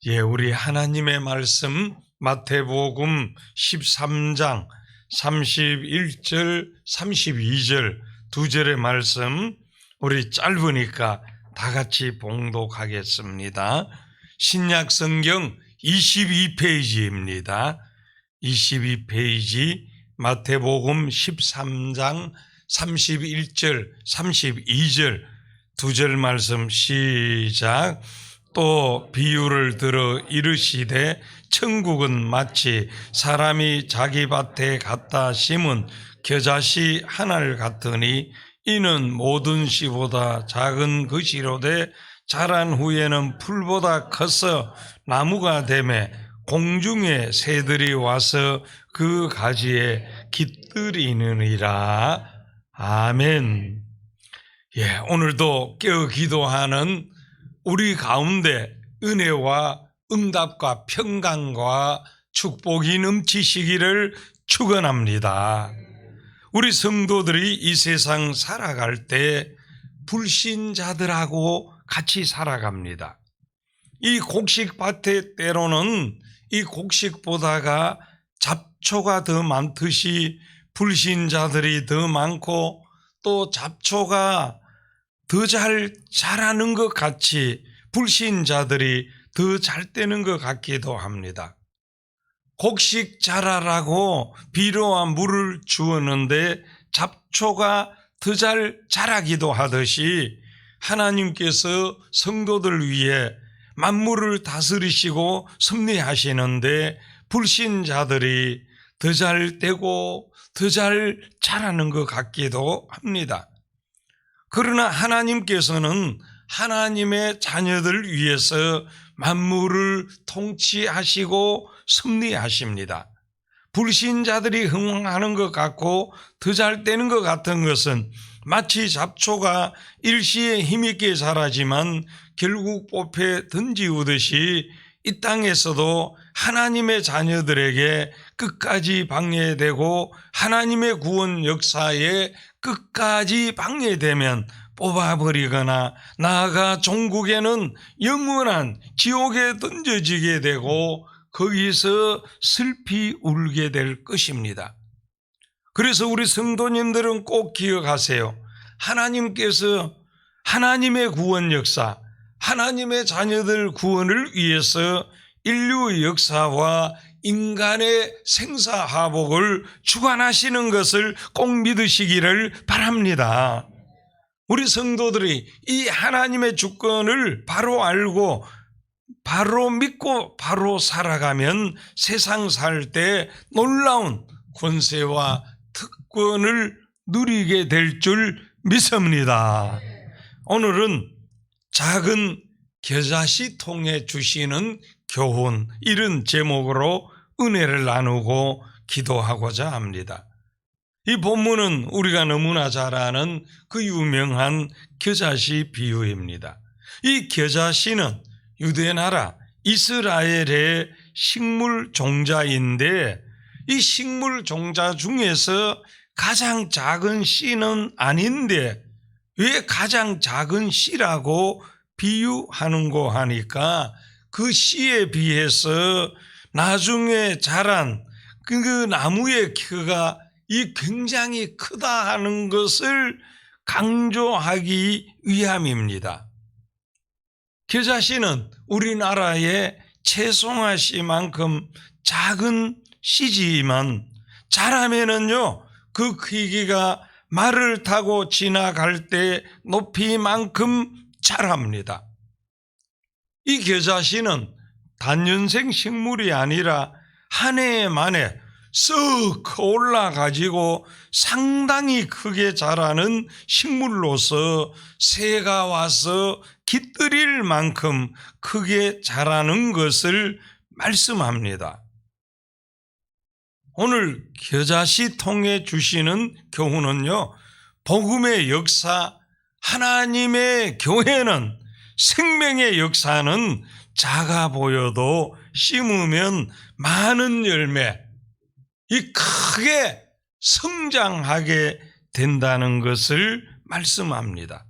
우리 하나님의 말씀 마태복음 13장 31절 32절 두 절의 말씀, 우리 짧으니까 다 같이 봉독하겠습니다. 신약 성경 22페이지입니다. 22페이지 마태복음 13장 31절 32절 두 절 말씀 시작. 또 비유를 들어 이르시되 천국은 마치 사람이 자기 밭에 갖다 심은 겨자씨 하나를 같으니 이는 모든 씨보다 작은 것이로되 자란 후에는 풀보다 커서 나무가 되매 공중의 새들이 와서 그 가지에 깃들이느니라. 아멘. 오늘도 깨어 기도하는 우리 가운데 은혜와 응답과 평강과 축복이 넘치시기를 축원합니다. 우리 성도들이 이 세상 살아갈 때 불신자들하고 같이 살아갑니다. 이 곡식밭에 때로는 이 곡식보다가 잡초가 더 많듯이 불신자들이 더 많고, 또 잡초가 더 잘 자라는 것 같이 불신자들이 더 잘 되는 것 같기도 합니다. 곡식 자라라고 비료와 물을 주었는데 잡초가 더 잘 자라기도 하듯이 하나님께서 성도들 위해 만물을 다스리시고 섭리하시는데 불신자들이 더 잘 되고 더 잘 자라는 것 같기도 합니다. 그러나 하나님께서는 하나님의 자녀들 위해서 만물을 통치하시고 섭리하십니다. 불신자들이 흥황하는 것 같고 더 잘 되는 것 같은 것은 마치 잡초가 일시에 힘있게 자라지만 결국 뽑혀 던지우듯이 이 땅에서도 하나님의 자녀들에게 끝까지 방해되고 하나님의 구원 역사에 끝까지 방해되면 뽑아버리거나 나아가 종국에는 영원한 지옥에 던져지게 되고 거기서 슬피 울게 될 것입니다. 그래서 우리 성도님들은 꼭 기억하세요. 하나님께서 하나님의 구원 역사, 하나님의 자녀들 구원을 위해서 인류의 역사와 인간의 생사화복을 주관하시는 것을 꼭 믿으시기를 바랍니다. 우리 성도들이 이 하나님의 주권을 바로 알고 바로 믿고 바로 살아가면 세상 살 때 놀라운 권세와 특권을 누리게 될 줄 믿습니다. 오늘은 작은 겨자씨 통에 주시는 교훈, 이런 제목으로 은혜를 나누고 기도하고자 합니다. 이 본문은 우리가 너무나 잘 아는 그 유명한 겨자씨 비유입니다. 이 겨자씨는 유대나라 이스라엘의 식물 종자인데, 이 식물 종자 중에서 가장 작은 씨는 아닌데 왜 가장 작은 씨라고 비유하는고 하니까, 그 씨에 비해서 나중에 자란 그 나무의 키가 이 굉장히 크다 하는 것을 강조하기 위함입니다. 겨자씨는 우리나라의 채송화씨만큼 작은 씨지만 자라면은요, 그 크기가 말을 타고 지나갈 때 높이만큼 자랍니다. 이 겨자씨는 단연생 식물이 아니라 한 해 만에 쓱 올라가지고 상당히 크게 자라는 식물로서 새가 와서 깃들일 만큼 크게 자라는 것을 말씀합니다. 오늘 겨자씨 통해 주시는 교훈은요, 복음의 역사, 하나님의 교회는, 생명의 역사는 작아 보여도 심으면 많은 열매, 이 크게 성장하게 된다는 것을 말씀합니다.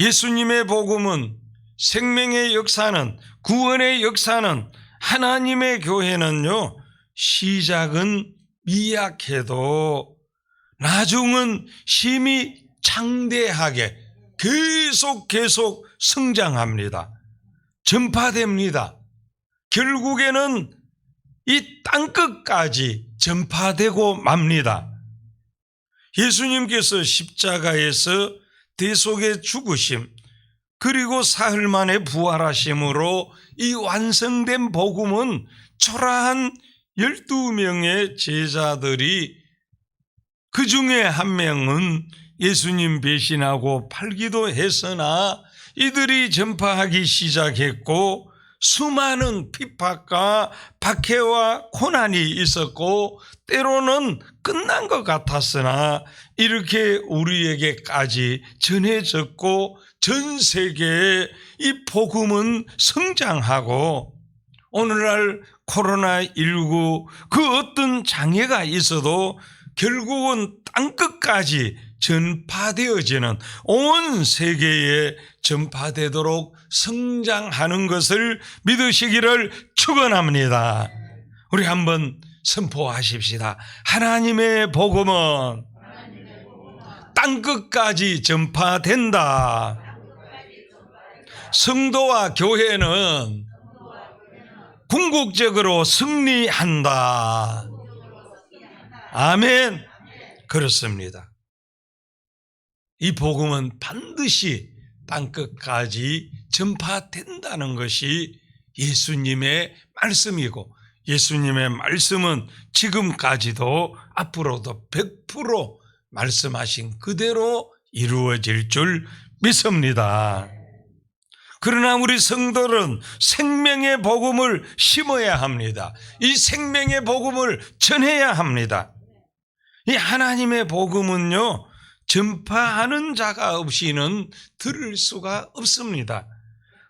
예수님의 복음은 생명의 역사는, 구원의 역사는, 하나님의 교회는요, 시작은 미약해도 나중은 힘이 창대하게 계속 성장합니다. 전파됩니다. 결국에는 이 땅끝까지 전파되고 맙니다. 예수님께서 십자가에서 대속의 죽으심, 그리고 사흘 만에 부활하심으로 이 완성된 복음은 초라한 12명의 제자들이, 그 중에 한 명은 예수님 배신하고 팔기도 했으나 이들이 전파하기 시작했고, 수많은 핍박과 박해와 고난이 있었고, 때로는 끝난 것 같았으나 이렇게 우리에게까지 전해졌고, 전 세계에 이 복음은 성장하고, 오늘날 코로나19 그 어떤 장애가 있어도 결국은 땅끝까지 전파되어지는, 온 세계에 전파되도록 성장하는 것을 믿으시기를 축원합니다. 우리 한번 선포하십시다. 하나님의 복음은 땅끝까지 전파된다. 성도와 교회는 궁극적으로 승리한다. 아멘. 그렇습니다. 이 복음은 반드시 땅끝까지 전파된다는 것이 예수님의 말씀이고, 예수님의 말씀은 지금까지도 앞으로도 100% 말씀하신 그대로 이루어질 줄 믿습니다. 그러나 우리 성도는 생명의 복음을 심어야 합니다. 이 생명의 복음을 전해야 합니다. 이 하나님의 복음은요, 전파하는 자가 없이는 들을 수가 없습니다.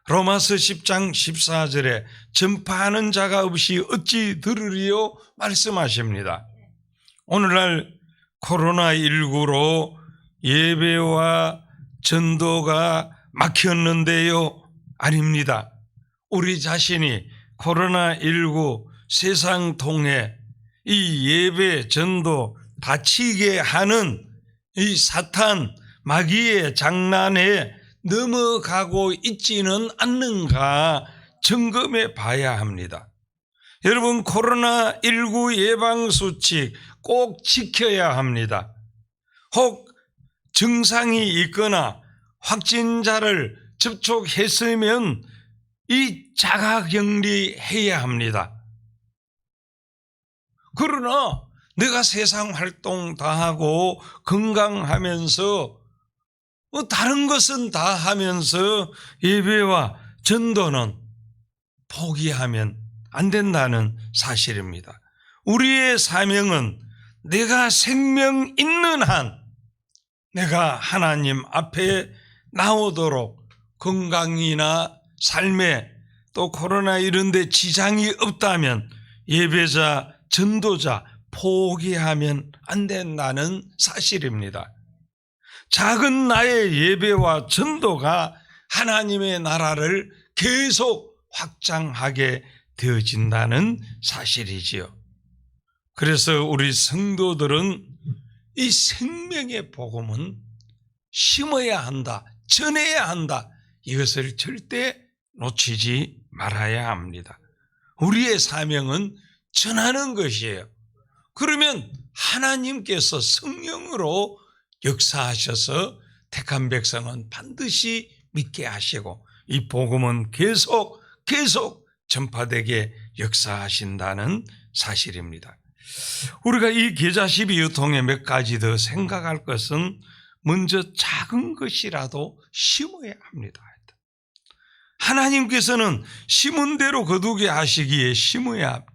로마서 10장 14절에 전파하는 자가 없이 어찌 들으리요 말씀하십니다. 오늘날 코로나19로 예배와 전도가 막혔는데요, 아닙니다. 우리 자신이 코로나19 세상 통해 이 예배 전도 다치게 하는 이 사탄 마귀의 장난에 넘어가고 있지는 않는가 점검해 봐야 합니다. 여러분, 코로나19 예방수칙 꼭 지켜야 합니다. 혹 증상이 있거나 확진자를 접촉했으면 이 자가격리해야 합니다. 그러나 내가 세상 활동 다 하고 건강하면서 다른 것은 다 하면서 예배와 전도는 포기하면 안 된다는 사실입니다. 우리의 사명은 내가 생명 있는 한 내가 하나님 앞에 나오도록, 건강이나 삶에 또 코로나 이런 데 지장이 없다면 예배자, 전도자 포기하면 안 된다는 사실입니다. 작은 나의 예배와 전도가 하나님의 나라를 계속 확장하게 되어진다는 사실이지요. 그래서 우리 성도들은 이 생명의 복음은 심어야 한다, 전해야 한다, 이것을 절대 놓치지 말아야 합니다. 우리의 사명은 전하는 것이에요. 그러면 하나님께서 성령으로 역사하셔서 택한 백성은 반드시 믿게 하시고 이 복음은 계속 전파되게 역사하신다는 사실입니다. 우리가 이 계자 12유 통해 몇 가지 더 생각할 것은, 먼저 작은 것이라도 심어야 합니다. 하나님께서는 심은 대로 거두게 하시기에 심어야 합니다.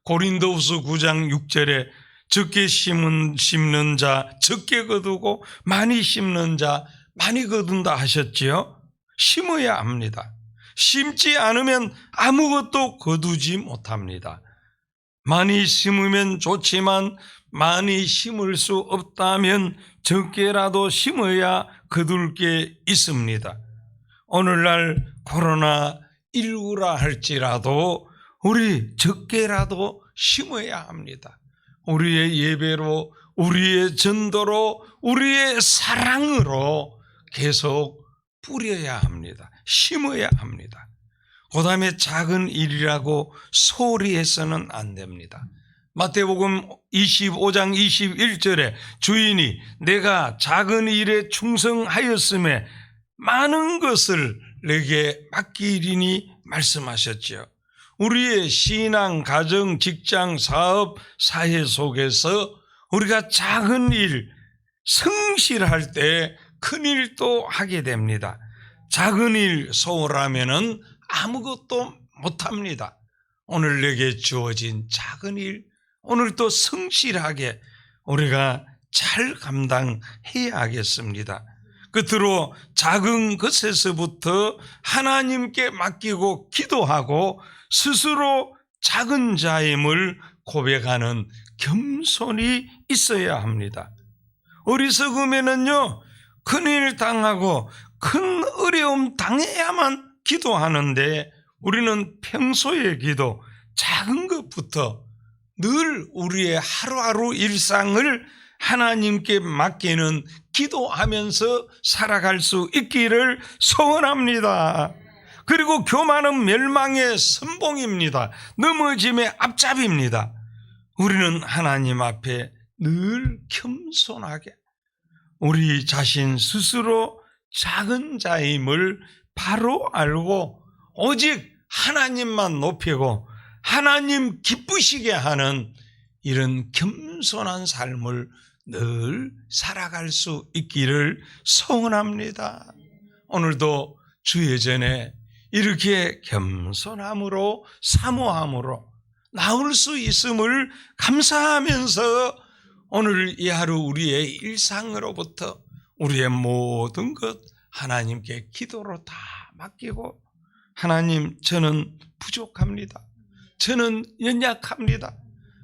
고린도후서 9장 6절에 적게 심는 자 적게 거두고 많이 심는 자 많이 거둔다 하셨지요. 심어야 합니다. 심지 않으면 아무것도 거두지 못합니다. 많이 심으면 좋지만 많이 심을 수 없다면 적게라도 심어야 거둘 게 있습니다. 오늘날 코로나19라 할지라도 우리 적게라도 심어야 합니다. 우리의 예배로, 우리의 전도로, 우리의 사랑으로 계속 뿌려야 합니다. 심어야 합니다. 그 다음에 작은 일이라고 소홀히 해서는 안 됩니다. 마태복음 25장 21절에 주인이 내가 작은 일에 충성하였음에 많은 것을 내게 맡기리니 말씀하셨지요. 우리의 신앙, 가정, 직장, 사업, 사회 속에서 우리가 작은 일, 성실할 때 큰 일도 하게 됩니다. 작은 일 소홀하면은 아무것도 못합니다. 오늘 내게 주어진 작은 일, 오늘도 성실하게 우리가 잘 감당해야 하겠습니다. 끝으로 작은 것에서부터 하나님께 맡기고 기도하고 스스로 작은 자임을 고백하는 겸손이 있어야 합니다. 어리석으면은요, 큰일 당하고 큰 어려움 당해야만 기도하는데 우리는 평소의 기도, 작은 것부터 늘 우리의 하루하루 일상을 하나님께 맡기는 기도하면서 살아갈 수 있기를 소원합니다. 그리고 교만은 멸망의 선봉입니다. 넘어짐의 앞잡이입니다. 우리는 하나님 앞에 늘 겸손하게 우리 자신 스스로 작은 자임을 바로 알고 오직 하나님만 높이고 하나님 기쁘시게 하는 이런 겸손한 삶을 늘 살아갈 수 있기를 소원합니다. 오늘도 주의 전에 이렇게 겸손함으로 사모함으로 나올 수 있음을 감사하면서 오늘 이 하루 우리의 일상으로부터 우리의 모든 것 하나님께 기도로 다 맡기고 하나님 저는 부족합니다. 저는 연약합니다.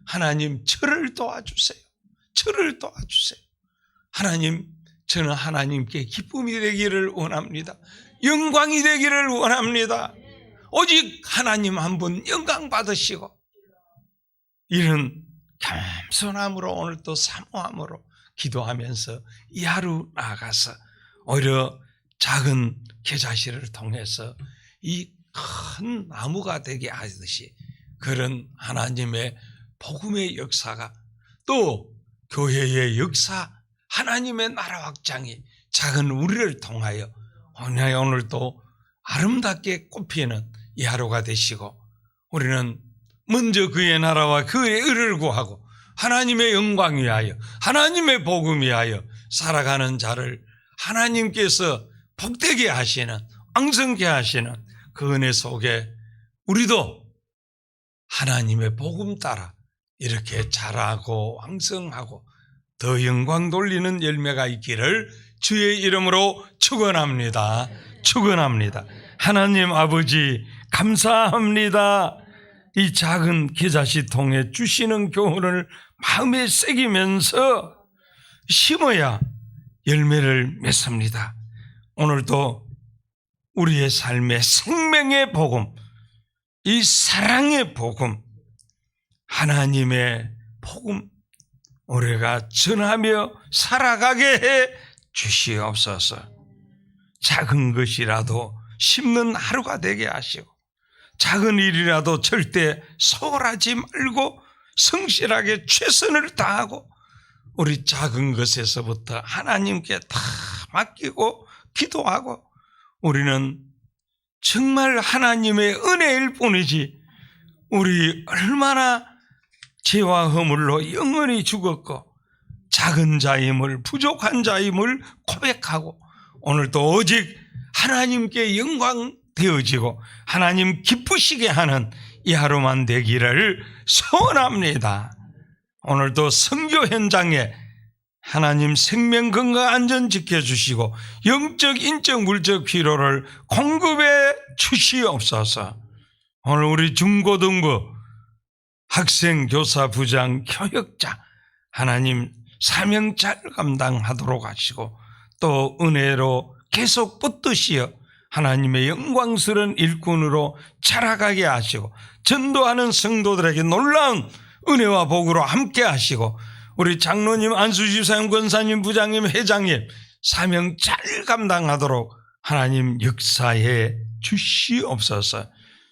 하나님 저를 도와주세요. 저를 도와주세요. 하나님 저는 하나님께 기쁨이 되기를 원합니다. 영광이 되기를 원합니다. 오직 하나님 한 분 영광 받으시고 이런 겸손함으로 오늘 또 사모함으로 기도하면서 이 하루 나아가서 오히려 작은 겨자씨를 통해서 이 큰 나무가 되게 하듯이 그런 하나님의 복음의 역사가 또 교회의 역사 하나님의 나라 확장이 작은 우리를 통하여 오늘 또 아름답게 꽃피는 이 하루가 되시고 우리는 먼저 그의 나라와 그의 의를 구하고 하나님의 영광 위하여 하나님의 복음 위하여 살아가는 자를 하나님께서 복되게 하시는 왕성케 하시는 그 은혜 속에 우리도 하나님의 복음 따라 이렇게 자라고 왕성하고 더 영광 돌리는 열매가 있기를 주의 이름으로 축원합니다. 축원합니다. 하나님 아버지 감사합니다. 이 작은 겨자씨 통해 주시는 교훈을 마음에 새기면서 심어야 열매를 맺습니다. 오늘도 우리의 삶의 생명의 복음, 이 사랑의 복음, 하나님의 복음 우리가 전하며 살아가게 해 주시옵소서. 작은 것이라도 심는 하루가 되게 하시고 작은 일이라도 절대 소홀하지 말고 성실하게 최선을 다하고 우리 작은 것에서부터 하나님께 다 맡기고 기도하고 우리는 정말 하나님의 은혜일 뿐이지 우리 얼마나 죄와 허물로 영원히 죽었고 작은 자임을 부족한 자임을 고백하고 오늘도 오직 하나님께 영광 되어지고 하나님 기쁘시게 하는 이 하루만 되기를 소원합니다. 오늘도 선교 현장에 하나님 생명 건강 안전 지켜주시고 영적 인적 물적 필요를 공급해 주시옵소서. 오늘 우리 중고등부 학생 교사 부장 교역자 하나님 사명 잘 감당하도록 하시고 또 은혜로 계속 붙드시어 하나님의 영광스러운 일꾼으로 자라가게 하시고 전도하는 성도들에게 놀라운 은혜와 복으로 함께 하시고 우리 장로님, 안수집사님, 권사님, 부장님, 회장님 사명 잘 감당하도록 하나님 역사해 주시옵소서.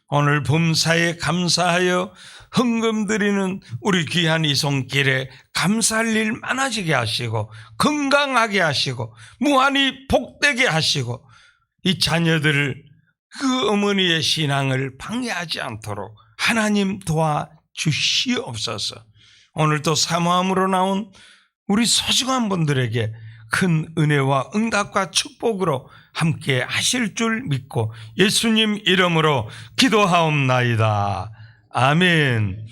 오늘 범사에 감사하여 헌금 드리는 우리 귀한 이 손길에 감사할 일 많아지게 하시고 건강하게 하시고 무한히 복되게 하시고 이 자녀들 그 어머니의 신앙을 방해하지 않도록 하나님 도와주시옵소서. 오늘도 사모함으로 나온 우리 소중한 분들에게 큰 은혜와 응답과 축복으로 함께 하실 줄 믿고 예수님 이름으로 기도하옵나이다. 아멘.